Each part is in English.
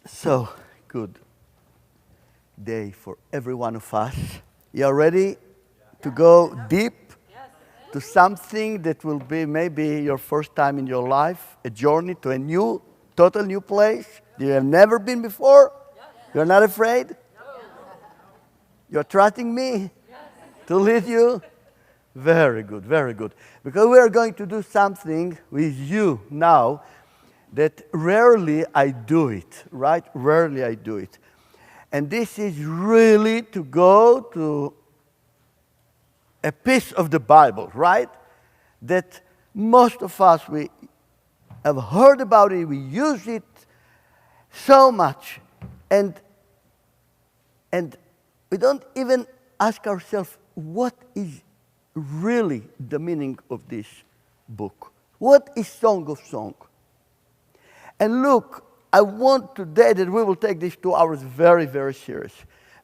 So, good day for every one of us. You are ready to go deep to something that will be maybe your first time in your life, a journey to a new, total new place you have never been before? You're not afraid? You're trusting me to lead you? Very good, very good. Because we are going to do something with you now that rarely I do it, right? Rarely I do it. And this is really to go to a piece of the Bible, right? That most of us, we have heard about it, we use it so much, and we don't even ask ourselves, what is really the meaning of this book? What is Song of Songs? And look, I want today that we will take these 2 hours very, very serious.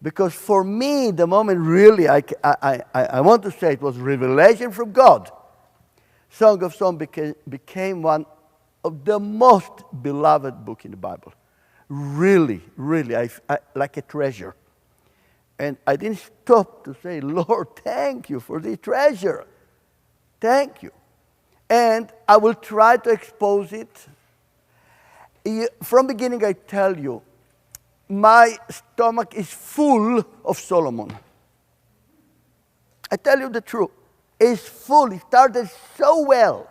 Because for me, the moment really, I want to say it was revelation from God. Song of Songs became one of the most beloved book in the Bible. Really, really, I like a treasure. And I didn't stop to say, Lord, thank you for this treasure. Thank you. And I will try to expose it. From beginning, I tell you, my stomach is full of Solomon. I tell you the truth. It's full. It started so well.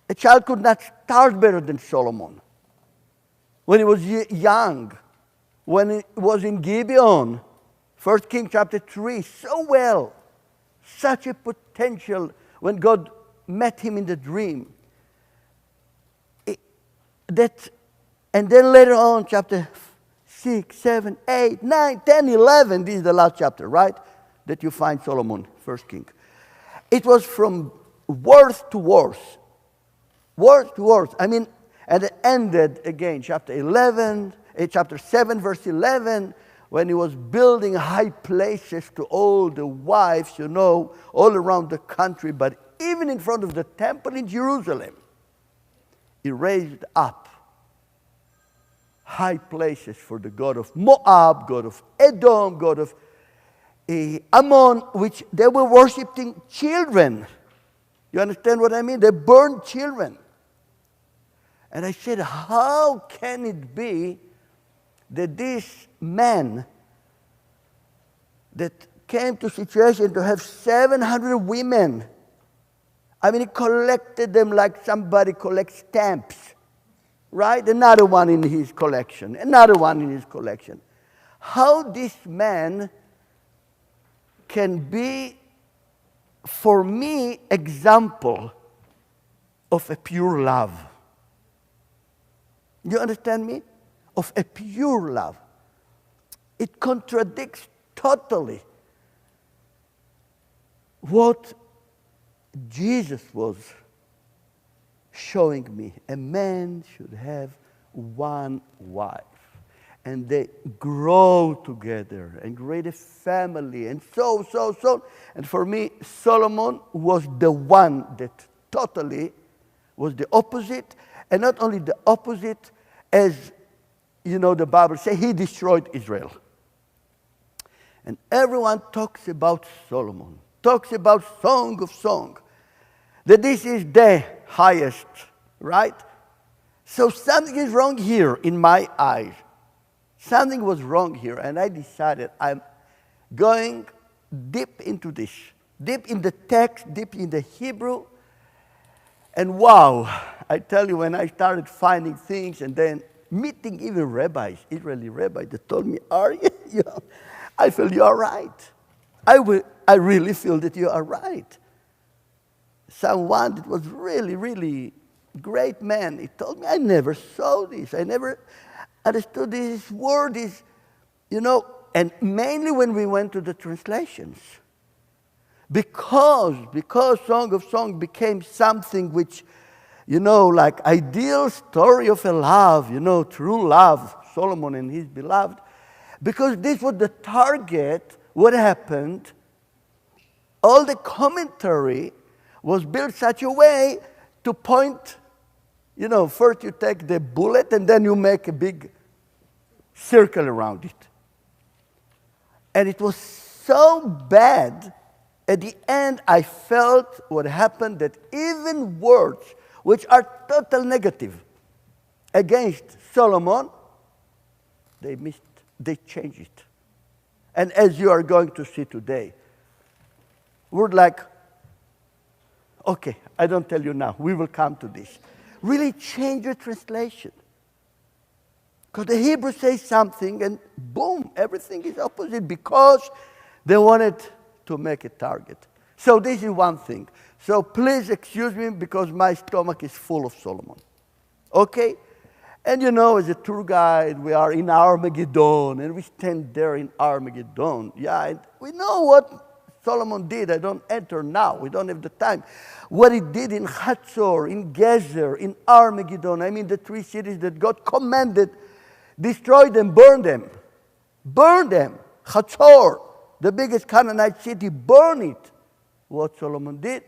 A child could not start better than Solomon. When he was young, when he was in Gibeon, 1 Kings chapter 3, so well. Such a potential when God met him in the dream. And then later on, chapter 6, 7, 8, 9, 10, 11, this is the last chapter, right? That you find Solomon, 1 King. It was from worse to worse. Worse to worse. I mean, and it ended again, chapter 7, verse 11, when he was building high places to all the wives, all around the country, but even in front of the temple in Jerusalem. He raised up high places for the god of Moab, god of Edom, god of Ammon, which they were worshiping children. You understand what I mean? They burned children. And I said, how can it be that this man that came to a situation to have 700 women, I mean, he collected them like somebody collects stamps, right? Another one in his collection, another one in his collection. How this man can be, for me, example of a pure love. You understand me? Of a pure love. It contradicts totally what Jesus was showing me. A man should have one wife. And they grow together and create a family and so. And for me, Solomon was the one that totally was the opposite. And not only the opposite, as the Bible says, he destroyed Israel. And everyone talks about Solomon, talks about Song of Songs. That this is the highest, right? So something is wrong here in my eyes. Something was wrong here, and I decided I'm going deep into this, deep in the text, deep in the Hebrew. And wow, I tell you, when I started finding things and then meeting even rabbis, Israeli rabbis, that told me, I feel you are right. I really feel that you are right. Someone that was really, really great man, he told me, I never saw this. I never understood this word is, and mainly when we went to the translations. Because Song of Songs became something which, like ideal story of a love, true love, Solomon and his beloved. Because this was the target, what happened, all the commentary was built such a way to point You know, first you take the bullet and then you make a big circle around it. And it was so bad, at the end I felt what happened, that even words which are total negative against Solomon, they changed it. And as you are going to see today, we're like, okay, I don't tell you now, we will come to this. Really change your translation. Because the Hebrew says something and boom, everything is opposite because they wanted to make a target. So this is one thing. So please excuse me because my stomach is full of Solomon. Okay? And you know, as a tour guide, we are in Armageddon and we stand there in Armageddon. Yeah, and we know what Solomon did. I don't enter now. We don't have the time. What he did in Hatzor, in Gezer, in Armageddon. I mean, the three cities that God commanded, destroy them, burn them. Burn them. Hatzor, the biggest Canaanite city, burn it. What Solomon did.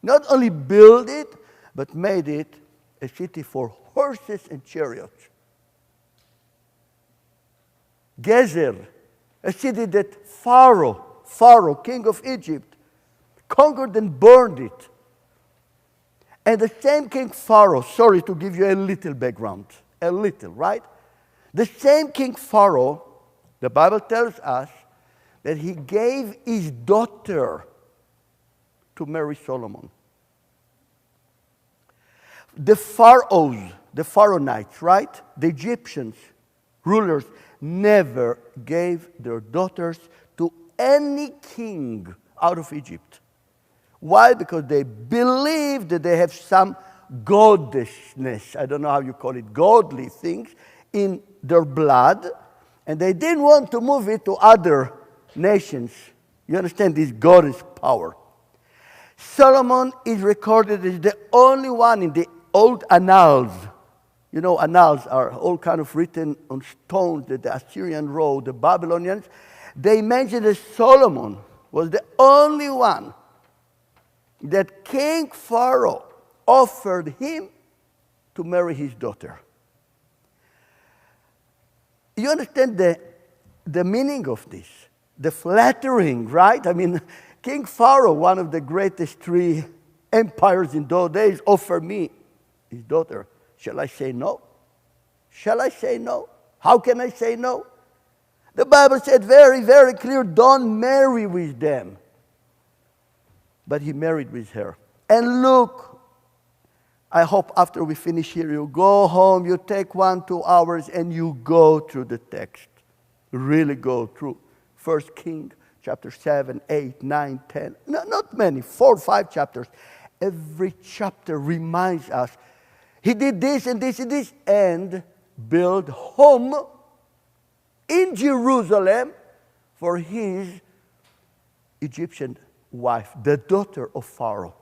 Not only build it, but made it a city for horses and chariots. Gezer, a city that Pharaoh, king of Egypt, conquered and burned it. And the same King Pharaoh, sorry to give you a little background, a little, right? The same King Pharaoh, the Bible tells us that he gave his daughter to marry Solomon. The Pharaohs, the Pharaonites, right? The Egyptians, rulers, never gave their daughters to any king out of Egypt. Why? Because they believed that they have some goddessness, I don't know how you call it, godly things in their blood, and they didn't want to move it to other nations. You understand this goddess power. Solomon is recorded as the only one in the old annals. You know, annals are all kind of written on stones that the Assyrian wrote, the Babylonians. They mentioned that Solomon was the only one that King Pharaoh offered him to marry his daughter. You understand the meaning of this? The flattering, right? I mean, King Pharaoh, one of the greatest three empires in those days, offered me his daughter. Shall I say no? Shall I say no? How can I say no? The Bible said very, very clear, don't marry with them. But he married with her. And look, I hope after we finish here, you go home, you take 1-2 hours, and you go through the text. Really go through. 1 Kings, chapter 7, 8, 9, 10. No, not many, 4 or 5 chapters. Every chapter reminds us, he did this and this and this, and built home in Jerusalem for his Egyptian wife, the daughter of Pharaoh.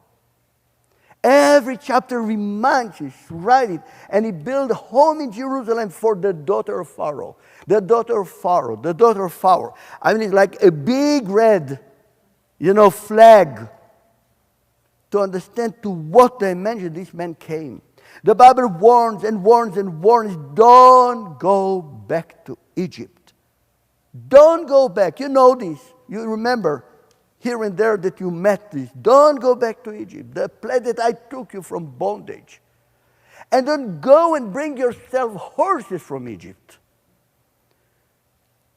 Every chapter reminds us, write it, and he built a home in Jerusalem for the daughter of Pharaoh. The daughter of Pharaoh, the daughter of Pharaoh. I mean, it's like a big red, flag to understand to what dimension this man came. The Bible warns and warns and warns, don't go back to Egypt. Don't go back. You know this. You remember here and there that you met this. Don't go back to Egypt, the place that I took you from bondage. And don't go and bring yourself horses from Egypt.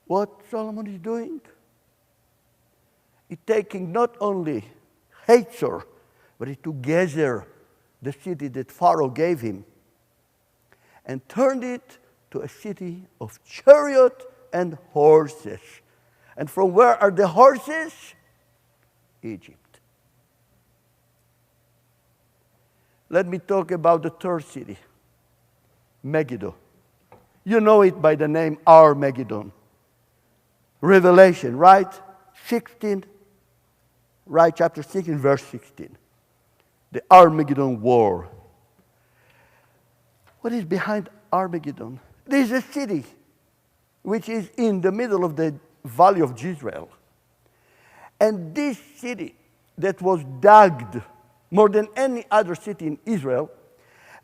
What Solomon is doing? He's taking not only Hatzor, but he took Gezer, the city that Pharaoh gave him, and turned it to a city of chariot and horses. And from where are the horses? Egypt. Let me talk about the third city, Megiddo. You know it by the name Armageddon. Revelation, right? 16, right? Chapter 16, verse 16. The Armageddon war. What is behind Armageddon? There is a city which is in the middle of the valley of Jezreel. And this city that was dug more than any other city in Israel,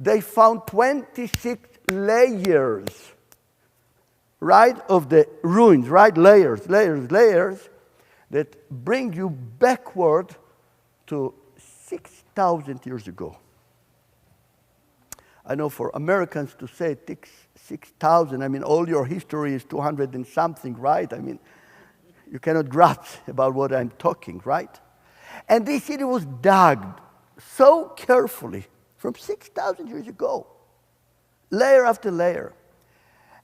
they found 26 layers, right, of the ruins, right? Layers, layers, layers that bring you backward to 6,000 years ago. I know for Americans to say it takes 6,000, I mean, all your history is 200 and something, right? I mean, you cannot grasp about what I'm talking, right? And this city was dug so carefully from 6,000 years ago, layer after layer.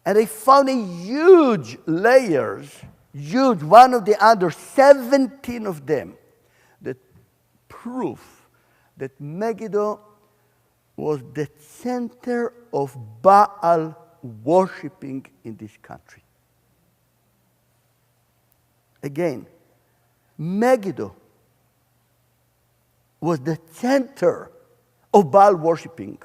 And they found a huge layers, huge, one of the other, 17 of them, that prove that Megiddo was the center of Baal worshipping in this country. Again, Megiddo was the center of Baal worshipping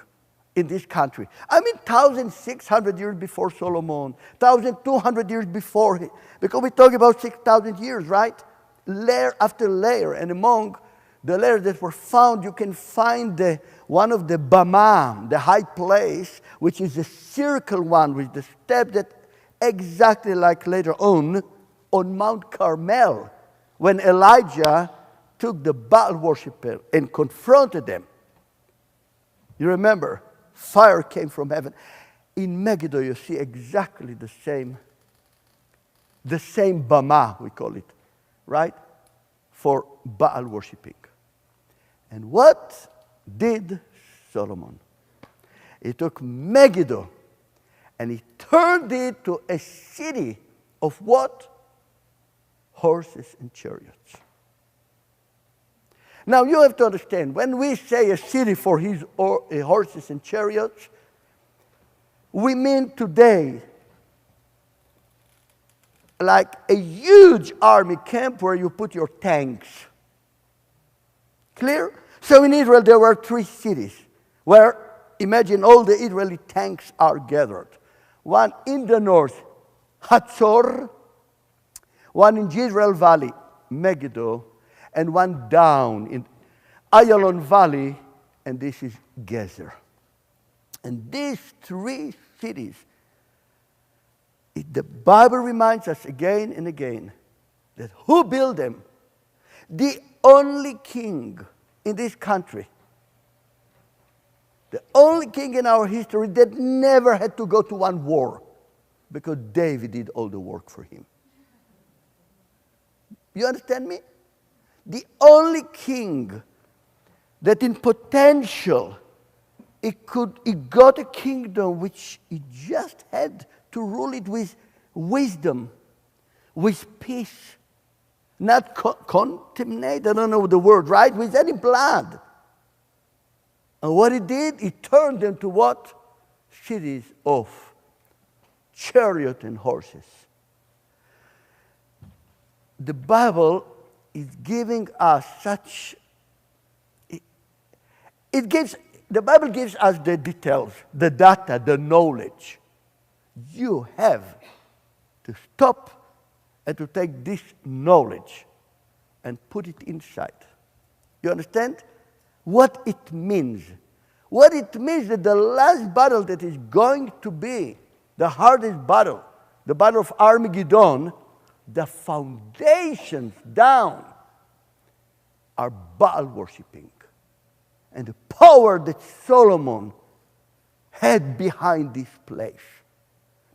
in this country. I mean, 1,600 years before Solomon, 1,200 years before him, because we talk about 6,000 years, right? Layer after layer, and among the layers that were found, you can find one of the Bama, the high place, which is a circle one with the step that exactly like later on Mount Carmel, when Elijah took the Baal worshiper and confronted them. You remember, fire came from heaven. In Megiddo, you see exactly the same Bama, we call it, right, for Baal worshipping. And what did Solomon? He took Megiddo and he turned it to a city of what? Horses and chariots. Now you have to understand, when we say a city for his horses and chariots, we mean today like a huge army camp where you put your tanks. Clear? So in Israel there were 3 cities where, imagine, all the Israeli tanks are gathered. One in the north, Hatzor, one in Jezreel Valley, Megiddo, and one down in Ayalon Valley, and this is Gezer. And these 3 cities, the Bible reminds us again and again that who built them? The only king in this country, the only king in our history that never had to go to one war, because David did all the work for him. You understand me? The only king that in potential he got a kingdom which he just had to rule it with wisdom, with peace, not contaminate, I don't know the word, right? With any blood. And what he did, he turned them to what? Cities of chariot and horses. The Bible is giving us such, the Bible gives us the details, the data, the knowledge. You have to stop and to take this knowledge and put it inside. You understand? What it means. What it means that the last battle that is going to be the hardest battle, the battle of Armageddon, the foundations down are Baal worshipping. And the power that Solomon had behind this place.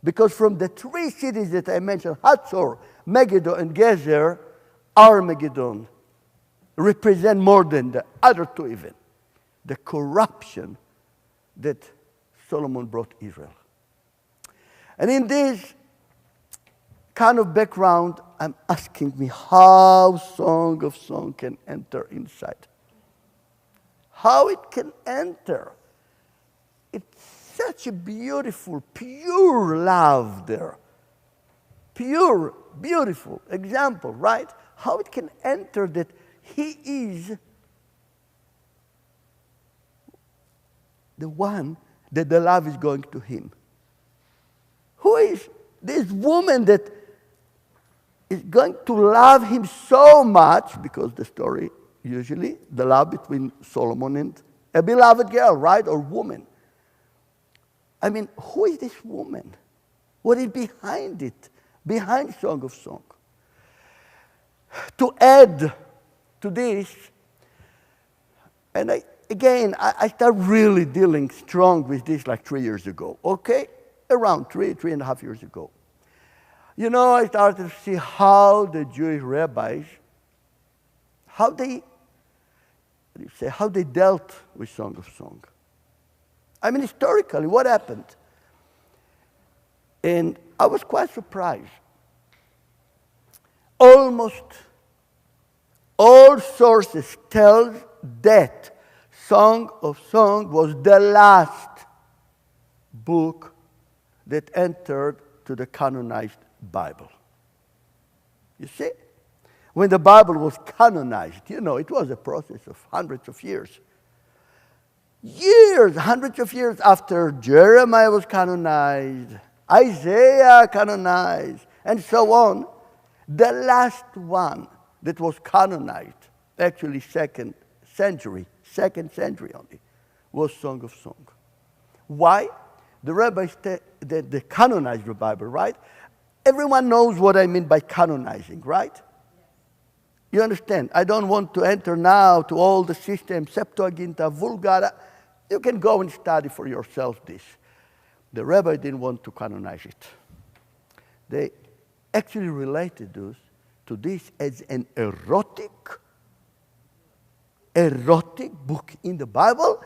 Because from the 3 cities that I mentioned, Hatzor, Megiddo, and Gezer, Armageddon represent more than the other 2 even. The corruption that Solomon brought Israel. And in this kind of background, I'm asking me how Song of Songs can enter inside. How it can enter. It's such a beautiful, pure love there. Pure, beautiful example, right? How it can enter that he is the one that the love is going to him. Who is this woman that is going to love him so much? Because the story, usually, the love between Solomon and a beloved girl, right, or woman. I mean, who is this woman? What is behind it? Behind Song of Song? To add to this, and I started really dealing strong with this like 3 years ago, okay? Around 3.5 years ago. You know, I started to see how the Jewish rabbis, how they dealt with Song of Song. I mean, historically, what happened? And I was quite surprised. Almost all sources tell that Song of Song was the last book that entered to the canonized Bible. You see? When the Bible was canonized, you know, it was a process of hundreds of years. Hundreds of years after Jeremiah was canonized, Isaiah canonized, and so on. The last one that was canonized, actually second century only, was Song of Song. Why? The rabbis, they canonized the Bible, right? Everyone knows what I mean by canonizing, right? You understand? I don't want to enter now to all the systems, Septuaginta, Vulgata. You can go and study for yourself this. The rabbi didn't want to canonize it. They actually related to this as an erotic book in the Bible,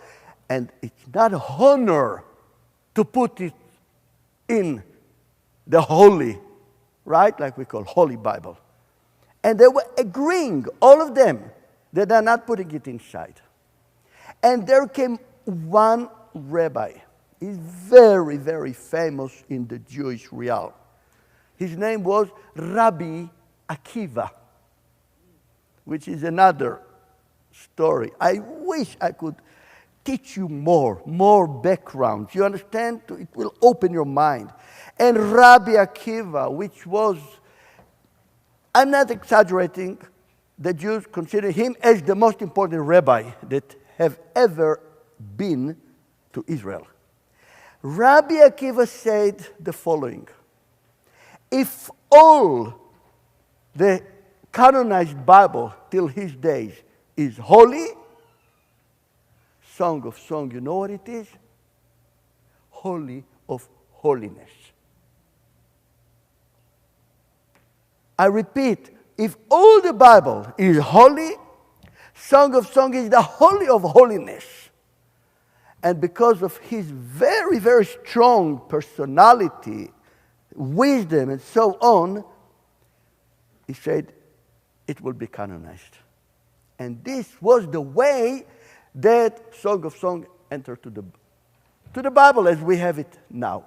and it's not an honor to put it in the holy, right? Like we call Holy Bible. And they were agreeing, all of them, that they're not putting it inside. And there came one rabbi. He's very, very famous in the Jewish realm. His name was Rabbi Akiva, which is another story. I wish I could teach you more background. You understand? It will open your mind. And Rabbi Akiva, which was, I'm not exaggerating, the Jews consider him as the most important rabbi that have ever been to Israel. Rabbi Akiva said the following: if all the canonized Bible till his days is holy, Song of Song, you know what it is? Holy of holiness. I repeat, if all the Bible is holy, Song of Song is the holy of holiness. And because of his very, very strong personality, wisdom, and so on, he said it will be canonized. And this was the way that Song of Song entered to the Bible as we have it now.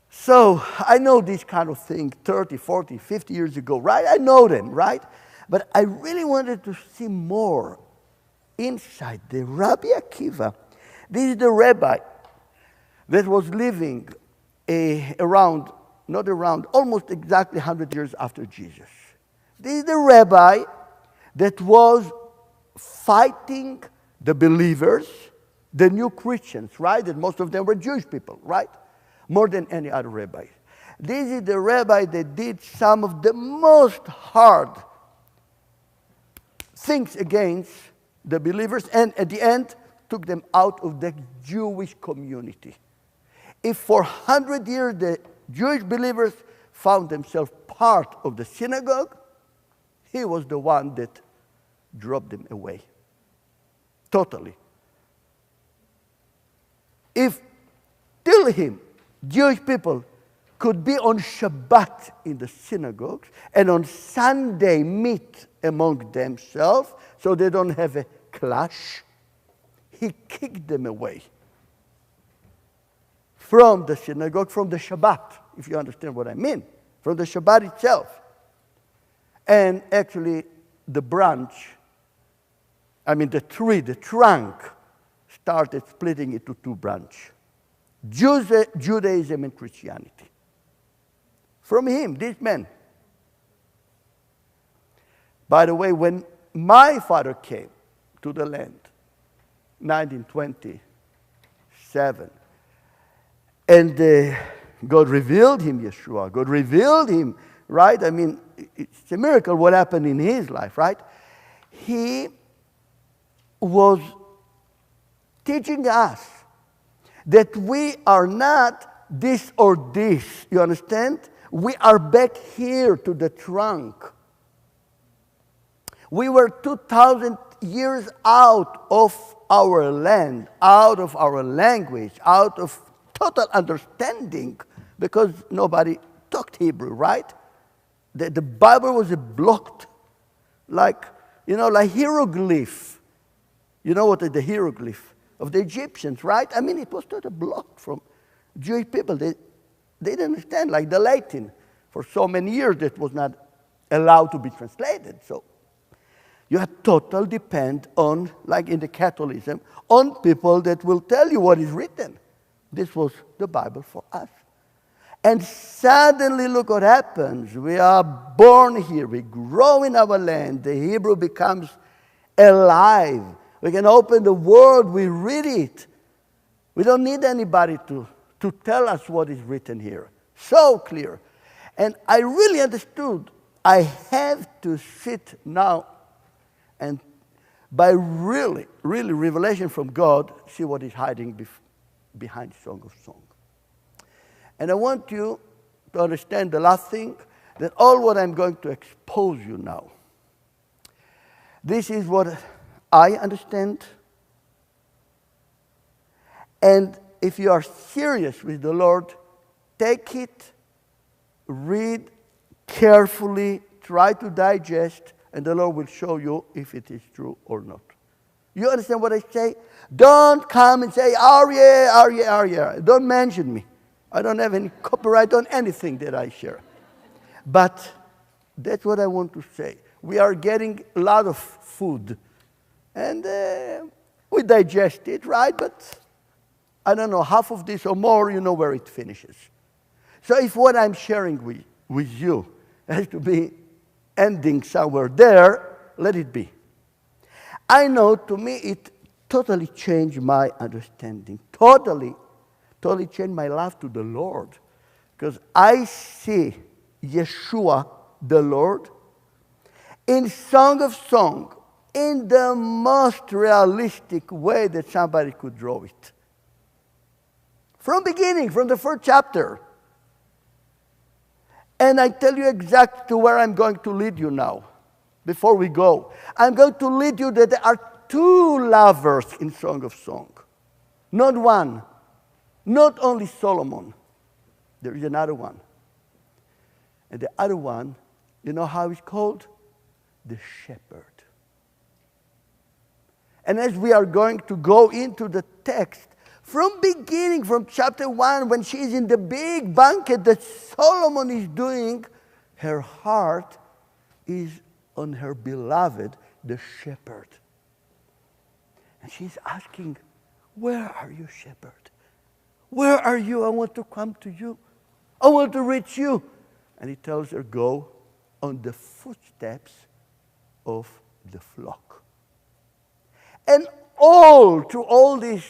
So I know this kind of thing 30, 40, 50 years ago, right? I know them, right? But I really wanted to see more inside the Rabbi Akiva. This is the rabbi that was living almost exactly 100 years after Jesus. This is the rabbi that was fighting the believers, the new Christians, right? And most of them were Jewish people, right? More than any other rabbi. This is the rabbi that did some of the most hard things against the believers, and at the end took them out of the Jewish community. If for 100 years the Jewish believers found themselves part of the synagogue, he was the one that dropped them away. Totally. If till him, Jewish people could be on Shabbat in the synagogues and on Sunday meet among themselves so they don't have a clash, he kicked them away from the synagogue, from the Shabbat, if you understand what I mean, from the Shabbat itself. And actually, the trunk started splitting into two branches: Judaism and Christianity. From him, this man. By the way, when my father came to the land, 1927, And God revealed him, Yeshua. God revealed him, right? I mean, it's a miracle what happened in his life, right? He was teaching us that we are not this or this, you understand? We are back here to the trunk. We were 2,000 years out of our land, out of our language, out of total understanding, because nobody talked Hebrew, right? The Bible was blocked like hieroglyph. You know what is the hieroglyph of the Egyptians, right? I mean, it was totally blocked from Jewish people. They didn't understand, like the Latin. For so many years, that was not allowed to be translated. So you have total depend on, like in the Catholicism, on people that will tell you what is written. This was the Bible for us. And suddenly, look what happens. We are born here. We grow in our land. The Hebrew becomes alive. We can open the Word. We read it. We don't need anybody to tell us what is written here. So clear. And I really understood. I have to sit now and by really revelation from God, see what is hiding behind Song of Songs. And I want you to understand the last thing, that all what I'm going to expose you now, this is what I understand. And if you are serious with the Lord, take it, read carefully, try to digest, and the Lord will show you if it is true or not. You understand what I say? Don't come and say, Aryeh, Aryeh, Aryeh. Don't mention me. I don't have any copyright on anything that I share. But that's what I want to say. We are getting a lot of food. And we digest it, right? But I don't know, half of this or more, you know where it finishes. So if what I'm sharing with you has to be ending somewhere there, let it be. I know, to me, it totally changed my understanding. Totally changed my life to the Lord. Because I see Yeshua, the Lord, in Song of Songs, in the most realistic way that somebody could draw it. From beginning, from the first chapter. And I tell you exactly to where I'm going to lead you now. Before we go, I'm going to lead you that there are two lovers in Song of Songs. Not one. Not only Solomon. There is another one. And the other one, you know how it's called? The shepherd. And as we are going to go into the text, from beginning, from chapter 1, when she is in the big banquet that Solomon is doing, her heart is on her beloved, the shepherd. And she's asking, where are you, shepherd? Where are you? I want to come to you. I want to reach you. And he tells her, go on the footsteps of the flock. And through all these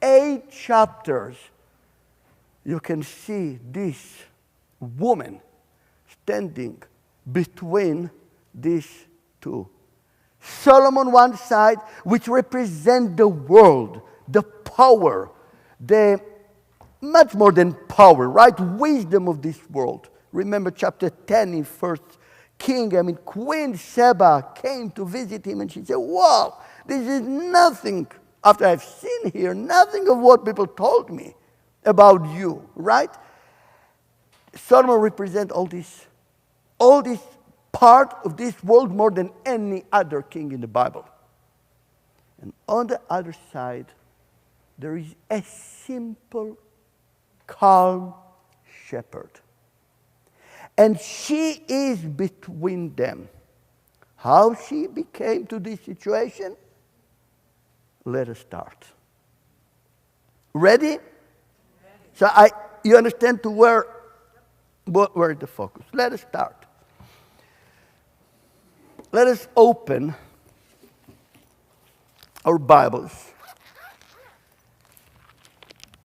8 chapters, you can see this woman standing between these two. Solomon one side, which represents the world, the power, the much more than power, right? Wisdom of this world. Remember chapter 10 in 1 King, Queen Sheba came to visit him and she said, wow, this is nothing, after I've seen here, nothing of what people told me about you, right? Solomon represents all this part of this world more than any other king in the Bible. And on the other side, there is a simple, calm shepherd. And she is between them. How she became to this situation? Let us start. Ready? So you understand to where is the focus? Let us start. Let us open our Bibles